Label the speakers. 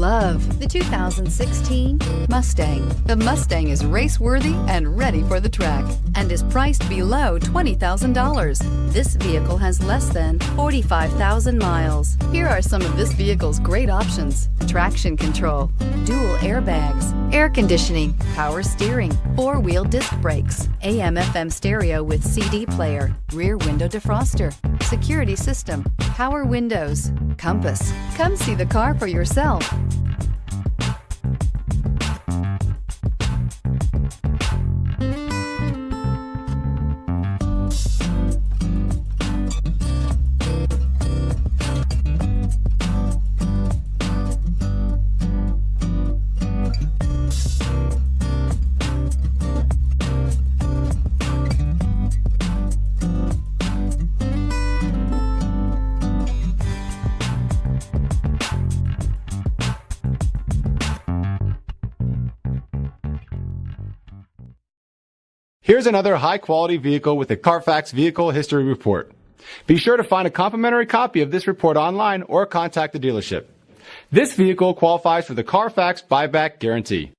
Speaker 1: love the 2016 Mustang. The Mustang is race-worthy and ready for the track and is priced below $20,000. This vehicle has less than 45,000 miles. Here are some of this vehicle's great options: traction control, dual airbags, air conditioning, power steering, four-wheel disc brakes, AM/FM stereo with CD player, rear window defroster, security system, power windows, compass. Come see the car for yourself.
Speaker 2: Here's another high-quality vehicle with a CARFAX Vehicle History Report. Be sure to find a complimentary copy of this report online or contact the dealership. This vehicle qualifies for the CARFAX Buyback Guarantee.